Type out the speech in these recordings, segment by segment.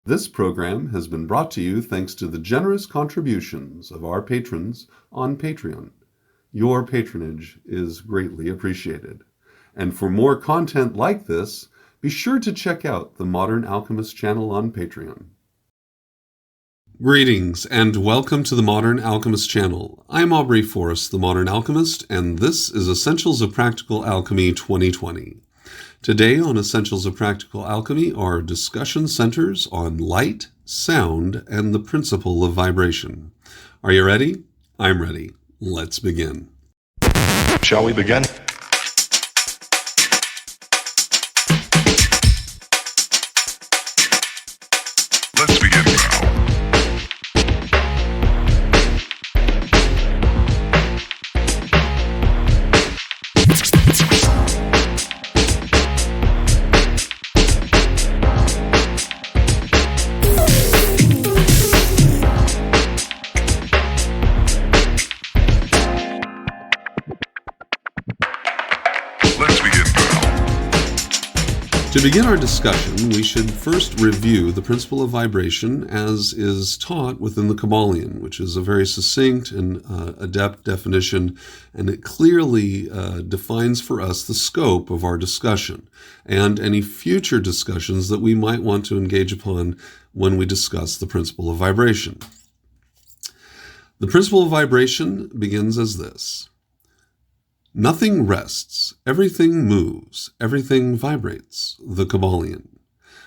This program has been brought to you thanks to the generous contributions of our patrons on Patreon. Your patronage is greatly appreciated. And for more content like this, be sure to check out the Modern Alchemist channel on Patreon. Greetings and welcome to the Modern Alchemist channel. I'm Aubrey Forrest, the Modern Alchemist, and this is Essentials of Practical Alchemy 2020. Today on Essentials of Practical Alchemy, our discussion centers on light, sound, and the principle of vibration. Are you ready? I'm ready. Let's begin. Shall we begin? Let's begin now. To begin our discussion, we should first review the principle of vibration as is taught within the Kybalion, which is a very succinct and adept definition, and it clearly defines for us the scope of our discussion and any future discussions that we might want to engage upon when we discuss the principle of vibration. The principle of vibration begins as this. Nothing rests, everything moves, everything vibrates, the Kybalion.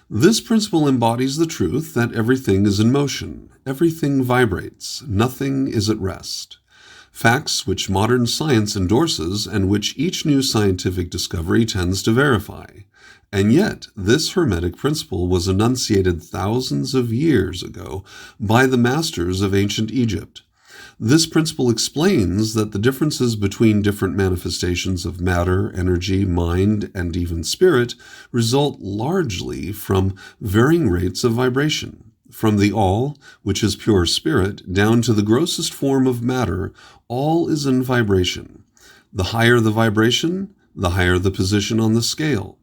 This principle embodies the truth that everything is in motion, everything vibrates, nothing is at rest. Facts which modern science endorses and which each new scientific discovery tends to verify. And yet, this Hermetic principle was enunciated thousands of years ago by the masters of ancient Egypt. This principle explains that the differences between different manifestations of matter, energy, mind, and even spirit result largely from varying rates of vibration. From the all, which is pure spirit, down to the grossest form of matter, all is in vibration. The higher the vibration, the higher the position on the scale.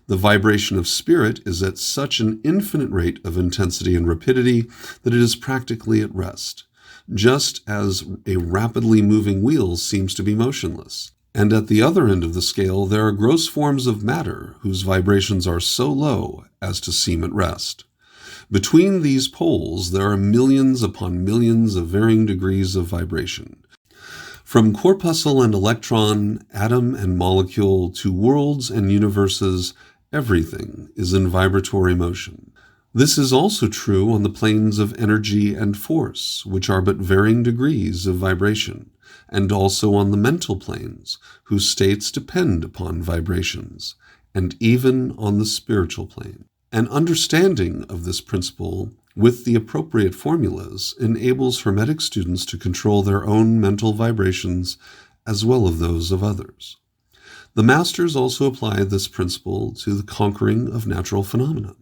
The vibration of spirit is at such an infinite rate of intensity and rapidity that it is practically at rest, just as a rapidly moving wheel seems to be motionless. And at the other end of the scale, there are gross forms of matter whose vibrations are so low as to seem at rest. Between these poles, there are millions upon millions of varying degrees of vibration. From corpuscle and electron, atom and molecule, to worlds and universes, everything is in vibratory motion. This is also true on the planes of energy and force, which are but varying degrees of vibration, and also on the mental planes, whose states depend upon vibrations, and even on the spiritual plane. An understanding of this principle with the appropriate formulas enables Hermetic students to control their own mental vibrations as well as those of others. The masters also apply this principle to the conquering of natural phenomena.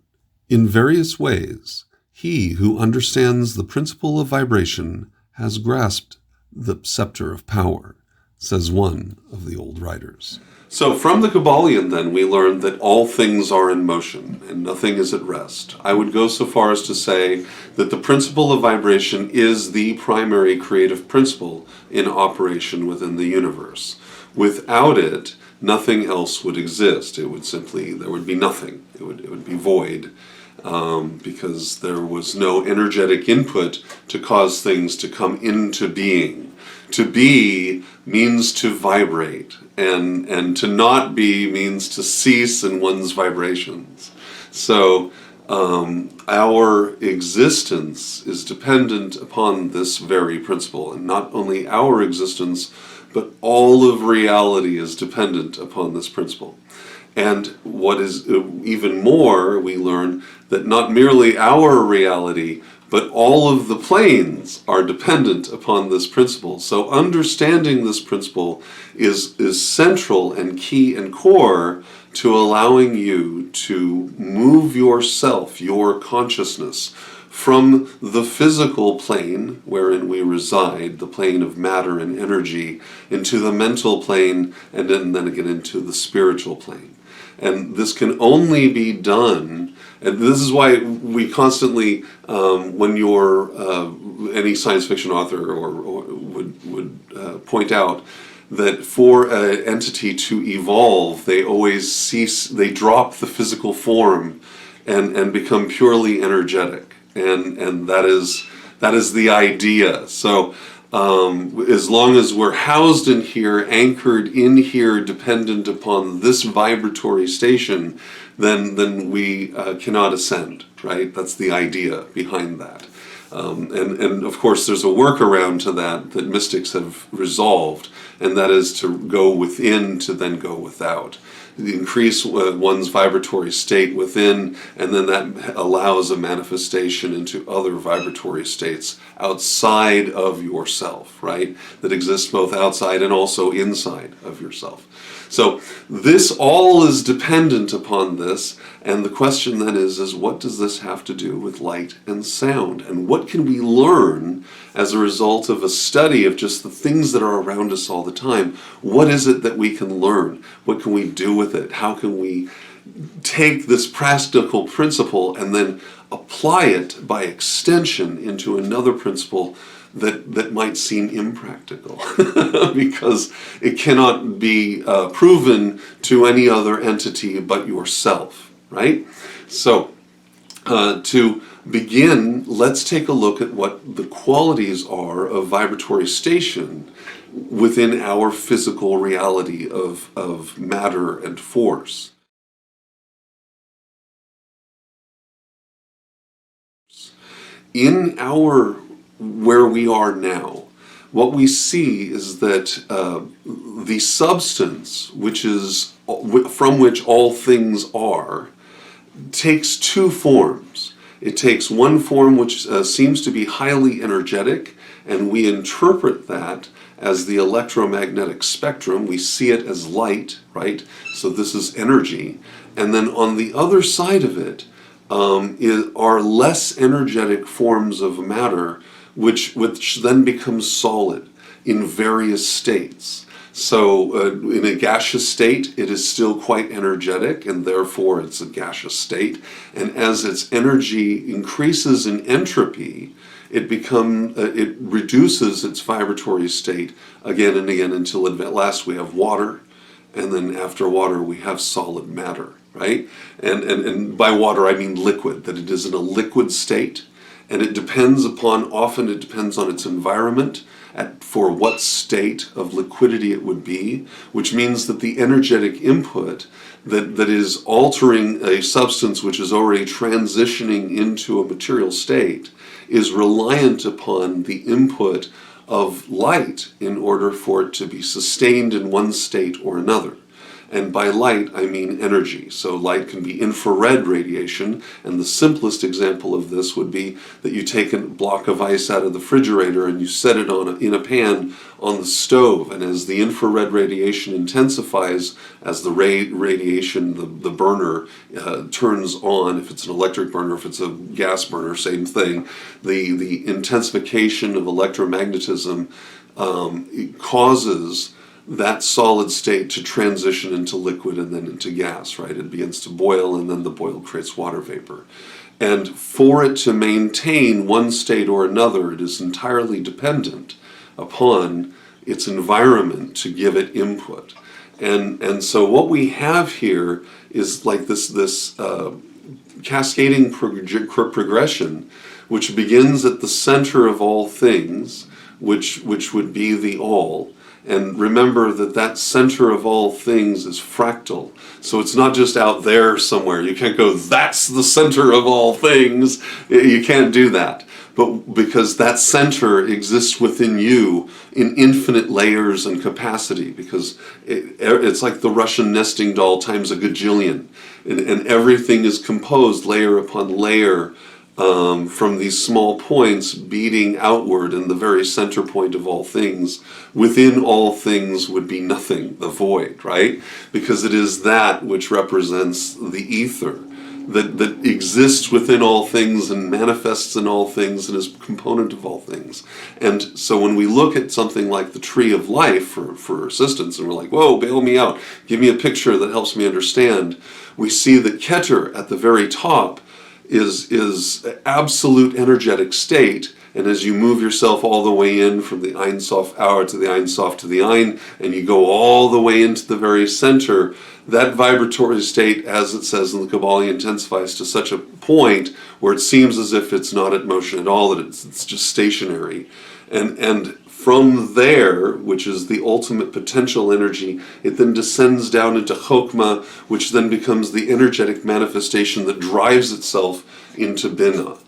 In various ways, he who understands the principle of vibration has grasped the scepter of power, says one of the old writers. So from the Kybalion, then, we learned that all things are in motion and nothing is at rest. I would go so far as to say that the principle of vibration is the primary creative principle in operation within the universe. Without it, nothing else would exist. There would be nothing. It would be void. Because there was no energetic input to cause things to come into being. To be means to vibrate, and to not be means to cease in one's vibrations. So our existence is dependent upon this very principle, and not only our existence, but all of reality is dependent upon this principle. And what is even more, we learn that not merely our reality, but all of the planes are dependent upon this principle. So understanding this principle is central and key and core to allowing you to move yourself, your consciousness, from the physical plane wherein we reside, the plane of matter and energy, into the mental plane, and then again into the spiritual plane. And this can only be done And this is why we constantly, when you're any science fiction author or would point out that for an entity to evolve, they always they drop the physical form and become purely energetic, and that is the idea. So as long as we're housed in here, anchored in here, dependent upon this vibratory station, then we cannot ascend, right? That's the idea behind that. And of course there's a workaround to that mystics have resolved, and that is to go within to then go without. Increase one's vibratory state within, and then that allows a manifestation into other vibratory states outside of yourself, right? That exists both outside and also inside of yourself. So this all is dependent upon this, and the question then is what does this have to do with light and sound? And what can we learn as a result of a study of just the things that are around us all the time? What is it that we can learn? What can we do with it? How can we take this practical principle and then apply it by extension into another principle that might seem impractical because it cannot be proven to any other entity but yourself, right? So to begin, let's take a look at what the qualities are of vibratory station within our physical reality of matter and force. In our where we are now, what we see is that the substance, which is from which all things are, takes two forms. It takes one form which seems to be highly energetic, and we interpret that as the electromagnetic spectrum. We see it as light, right? So this is energy. And then on the other side of it are less energetic forms of matter, which then becomes solid in various states. So in a gaseous state, it is still quite energetic, and therefore it's a gaseous state. And as its energy increases in entropy, it reduces its vibratory state again and again until at last we have water, and then after water we have solid matter, right? And by water I mean liquid, that it is in a liquid state. And it depends often it depends on its environment, for what state of liquidity it would be, which means that the energetic input that is altering a substance which is already transitioning into a material state is reliant upon the input of light in order for it to be sustained in one state or another. And by light, I mean energy. So light can be infrared radiation, and the simplest example of this would be that you take a block of ice out of the refrigerator and you set it in a pan on the stove, and as the infrared radiation intensifies, as the radiation, the burner turns on, if it's an electric burner, if it's a gas burner, same thing, the intensification of electromagnetism causes that solid state to transition into liquid and then into gas, right? It begins to boil, and then the boil creates water vapor. And for it to maintain one state or another, it is entirely dependent upon its environment to give it input. And so what we have here is like this cascading progression, which begins at the center of all things, which would be the all. And remember that center of all things is fractal. So it's not just out there somewhere. You can't go, that's the center of all things. You can't do that. But because that center exists within you in infinite layers and capacity, because it's like the Russian nesting doll times a gajillion. And everything is composed layer upon layer from these small points beating outward, and the very center point of all things, within all things would be nothing, the void, right? Because it is that which represents the ether, that exists within all things and manifests in all things and is a component of all things. And so when we look at something like the tree of life for assistance, and we're like, whoa, bail me out, give me a picture that helps me understand, we see that Keter at the very top is absolute energetic state. And as you move yourself all the way in from the Ein Sof hour to the Ein Sof to the Ein, and you go all the way into the very center, that vibratory state, as it says in the Kabbalah, intensifies to such a point where it seems as if it's not at motion at all, that it's just stationary. And from there, which is the ultimate potential energy, it then descends down into Chokmah, which then becomes the energetic manifestation that drives itself into Binah,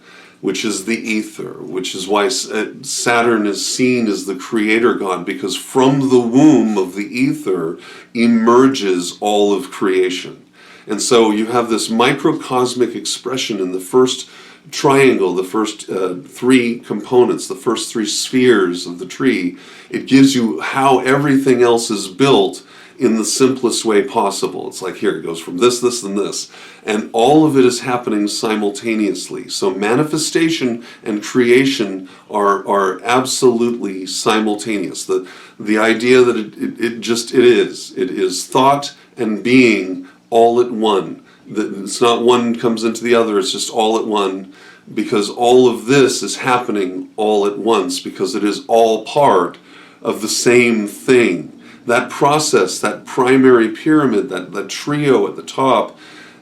which is the ether, which is why Saturn is seen as the creator god, because from the womb of the ether emerges all of creation. And so you have this microcosmic expression in the first triangle, the first three components, the first three spheres of the tree. It gives you how everything else is built in the simplest way possible. It's like, here, it goes from this, this, and this. And all of it is happening simultaneously. So manifestation and creation are absolutely simultaneous. The idea that it is thought and being all at one. It's not one comes into the other, it's just all at one, because all of this is happening all at once, because it is all part of the same thing. That process, that primary pyramid, that trio at the top,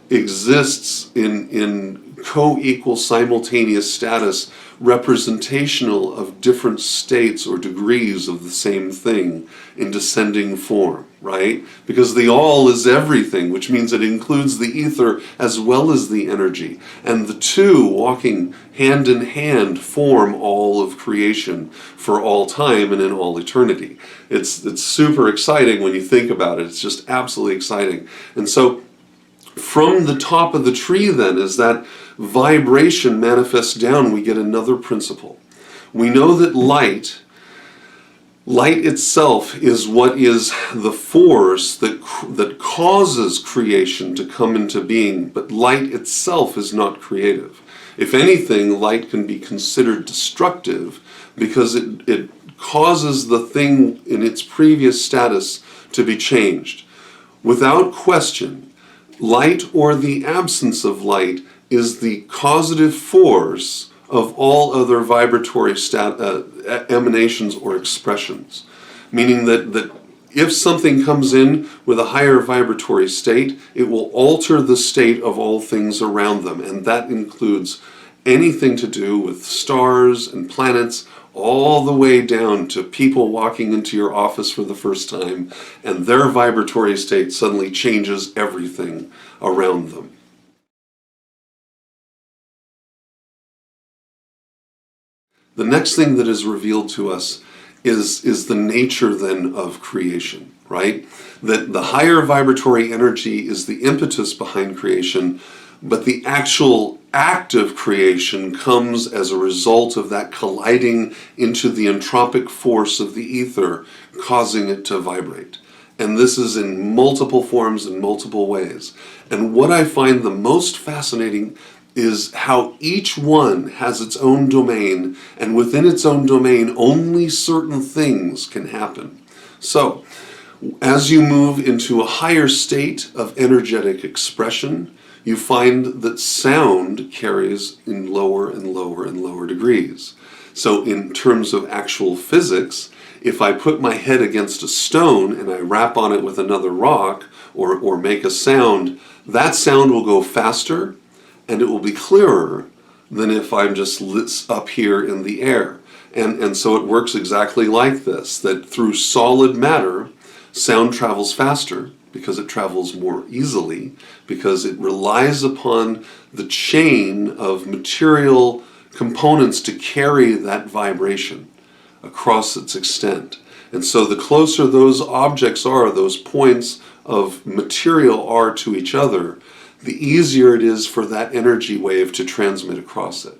exists in co-equal simultaneous status, representational of different states or degrees of the same thing in descending form, right? Because the all is everything, which means it includes the ether as well as the energy. And the two, walking hand in hand, form all of creation for all time and in all eternity. It's super exciting when you think about it. It's just absolutely exciting. And so from the top of the tree then, as that vibration manifests down, we get another principle. We know that light itself is what is the force that causes creation to come into being, but light itself is not creative. If anything, light can be considered destructive because it causes the thing in its previous status to be changed. Without question, light or the absence of light is the causative force of all other vibratory emanations or expressions. Meaning that if something comes in with a higher vibratory state, it will alter the state of all things around them. And that includes anything to do with stars and planets, all the way down to people walking into your office for the first time, and their vibratory state suddenly changes everything around them. The next thing that is revealed to us is the nature then of creation, right? That the higher vibratory energy is the impetus behind creation, but the actual act of creation comes as a result of that colliding into the entropic force of the ether, causing it to vibrate. And this is in multiple forms, in multiple ways. And what I find the most fascinating is how each one has its own domain, and within its own domain, only certain things can happen. So, as you move into a higher state of energetic expression, you find that sound carries in lower and lower and lower degrees. So in terms of actual physics, if I put my head against a stone and I rap on it with another rock or make a sound, that sound will go faster and it will be clearer than if I'm just lit up here in the air. And so it works exactly like this, that through solid matter, sound travels faster, because it travels more easily, because it relies upon the chain of material components to carry that vibration across its extent. And so the closer those objects are, those points of material are to each other, the easier it is for that energy wave to transmit across it.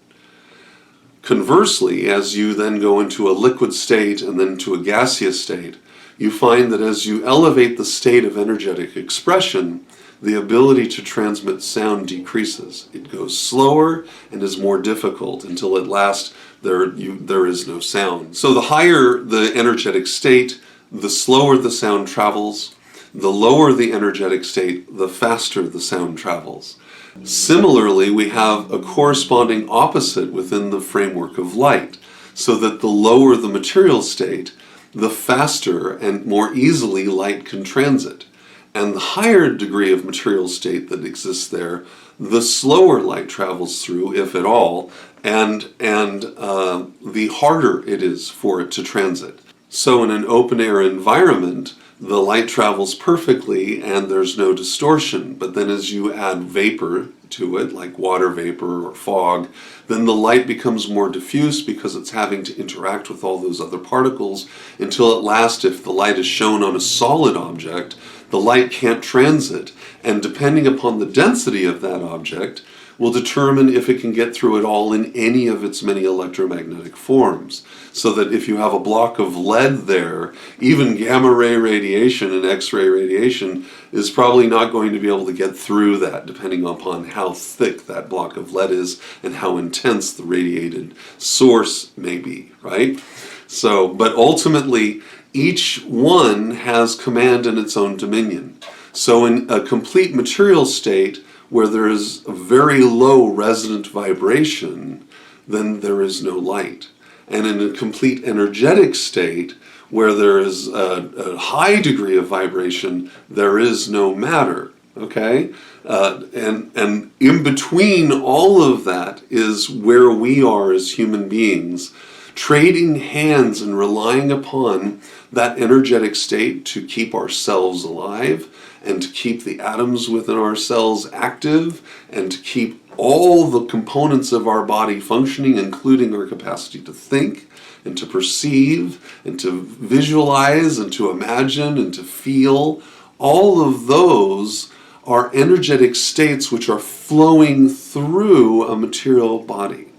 Conversely, as you then go into a liquid state and then to a gaseous state, you find that as you elevate the state of energetic expression, the ability to transmit sound decreases. It goes slower and is more difficult until at last there is no sound. So the higher the energetic state, the slower the sound travels. The lower the energetic state, the faster the sound travels. Similarly, we have a corresponding opposite within the framework of light, so that the lower the material state, the faster and more easily light can transit. And the higher degree of material state that exists there, the slower light travels through, if at all, and the harder it is for it to transit. So in an open air environment, the light travels perfectly and there's no distortion. But then as you add vapor to it, like water vapor or fog, then the light becomes more diffuse because it's having to interact with all those other particles until at last, if the light is shown on a solid object, the light can't transit. And depending upon the density of that object, will determine if it can get through it all in any of its many electromagnetic forms. So that if you have a block of lead there, even gamma ray radiation and X-ray radiation is probably not going to be able to get through that, depending upon how thick that block of lead is and how intense the radiated source may be, right? So, but ultimately, each one has command in its own dominion. So in a complete material state, where there is a very low resonant vibration, then there is no light. And in a complete energetic state, where there is a high degree of vibration, there is no matter. Okay? And in between all of that is where we are as human beings, trading hands and relying upon that energetic state to keep ourselves alive, and to keep the atoms within our cells active, and to keep all the components of our body functioning, including our capacity to think, and to perceive, and to visualize, and to imagine, and to feel. All of those are energetic states which are flowing through a material body.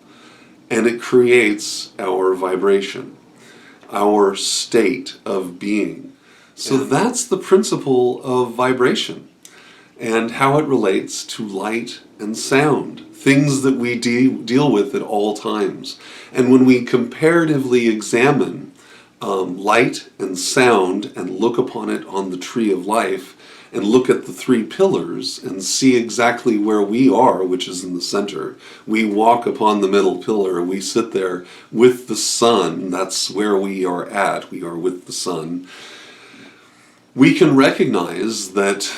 And it creates our vibration, our state of being. So that's the principle of vibration and how it relates to light and sound, things that we deal with at all times. And when we comparatively examine light and sound and look upon it on the tree of life and look at the three pillars and see exactly where we are, which is in the center. We walk upon the middle pillar, we sit there with the sun, that's where we are at, we are with the sun. We can recognize that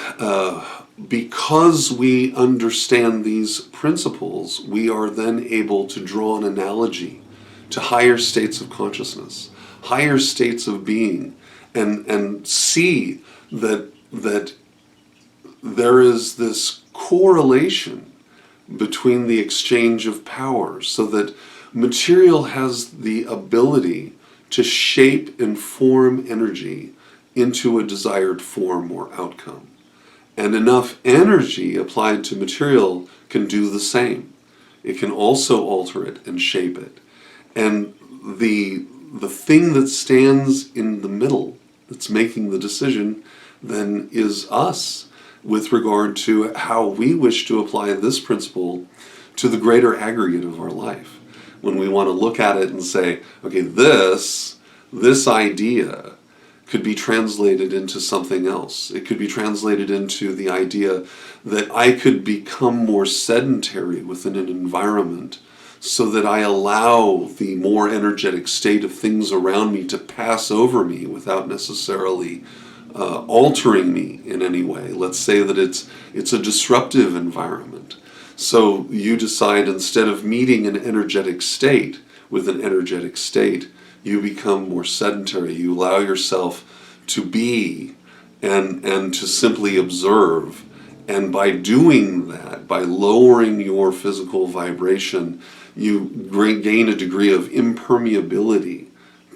because we understand these principles, we are then able to draw an analogy to higher states of consciousness, higher states of being, and see that there is this correlation between the exchange of power, so that material has the ability to shape and form energy into a desired form or outcome. And enough energy applied to material can do the same. It can also alter it and shape it. And the thing that stands in the middle, that's making the decision, then is us, with regard to how we wish to apply this principle to the greater aggregate of our life. When we want to look at it and say, okay, this idea could be translated into something else. It could be translated into the idea that I could become more sedentary within an environment so that I allow the more energetic state of things around me to pass over me without necessarily altering me in any way. Let's say that it's a disruptive environment. So you decide, instead of meeting an energetic state with an energetic state, you become more sedentary. You allow yourself to be and to simply observe. And by doing that, by lowering your physical vibration, you gain a degree of impermeability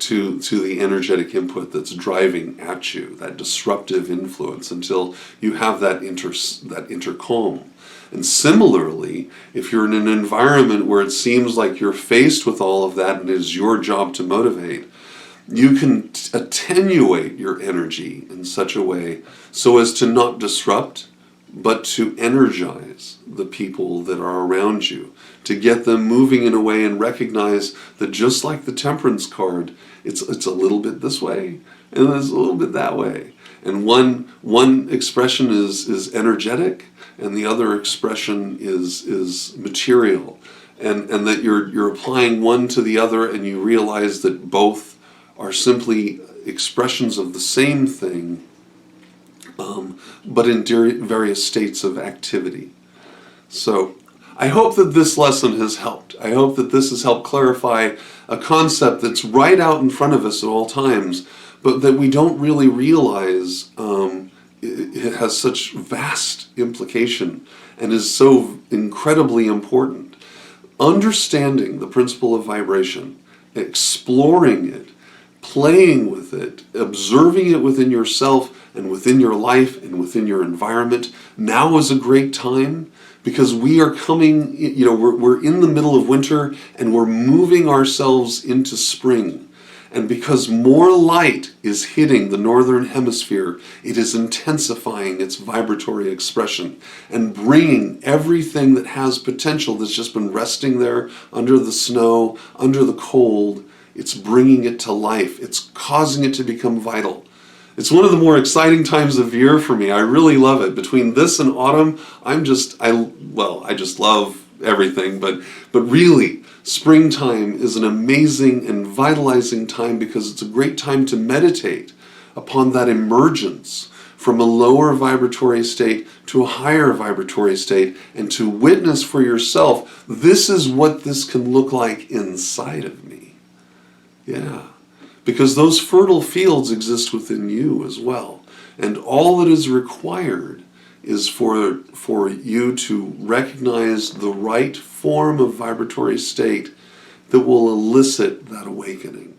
to the energetic input that's driving at you, that disruptive influence, until you have that intercalm. And similarly, if you're in an environment where it seems like you're faced with all of that and it is your job to motivate, you can attenuate your energy in such a way so as to not disrupt, but to energize the people that are around you, to get them moving in a way and recognize that, just like the temperance card, it's a little bit this way and it's a little bit that way. And one expression is energetic, and the other expression is material. And that you're applying one to the other, and you realize that both are simply expressions of the same thing, but in various states of activity. So I hope that this lesson has helped. I hope that this has helped clarify a concept that's right out in front of us at all times, but that we don't really realize it has such vast implication and is so incredibly important. Understanding the principle of vibration, exploring it, playing with it, observing it within yourself and within your life and within your environment, now is a great time, because we are coming, we're in the middle of winter and we're moving ourselves into spring. And because more light is hitting the northern hemisphere, it is intensifying its vibratory expression and bringing everything that has potential that's just been resting there under the snow, under the cold. It's bringing it to life. It's causing it to become vital. It's one of the more exciting times of year for me. I really love it. Between this and autumn, I just love everything. But really, springtime is an amazing and vitalizing time, because it's a great time to meditate upon that emergence from a lower vibratory state to a higher vibratory state, and to witness for yourself, this is what this can look like inside of me. Yeah. Because those fertile fields exist within you as well. And all that is required is for you to recognize the right form of vibratory state that will elicit that awakening.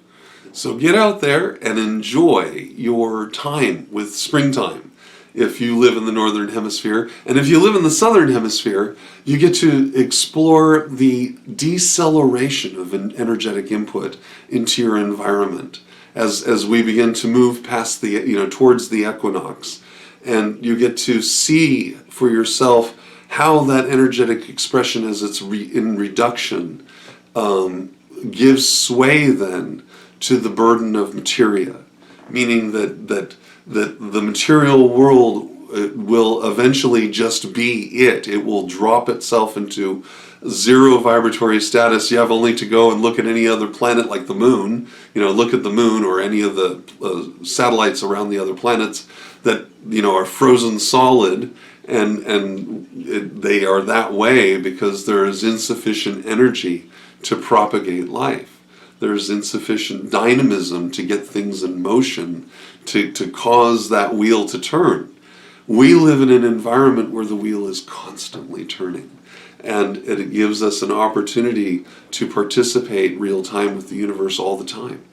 So get out there and enjoy your time with springtime if you live in the northern hemisphere. And if you live in the southern hemisphere, you get to explore the deceleration of an energetic input into your environment as we begin to move past towards the equinox. And you get to see for yourself how that energetic expression, as it's in reduction, gives sway then to the burden of materia, meaning that the material world will eventually just be it. It will drop itself into zero vibratory status. You have only to go and look at any other planet like the moon, look at the moon or any of the satellites around the other planets that, are frozen solid, and they are that way because there is insufficient energy to propagate life. There's insufficient dynamism to get things in motion, to cause that wheel to turn. We live in an environment where the wheel is constantly turning, and it gives us an opportunity to participate real time with the universe all the time,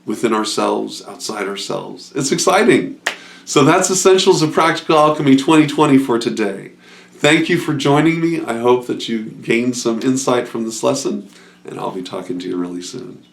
within ourselves, outside ourselves. It's exciting. So that's Essentials of Practical Alchemy 2020 for today. Thank you for joining me. I hope that you gained some insight from this lesson, and I'll be talking to you really soon.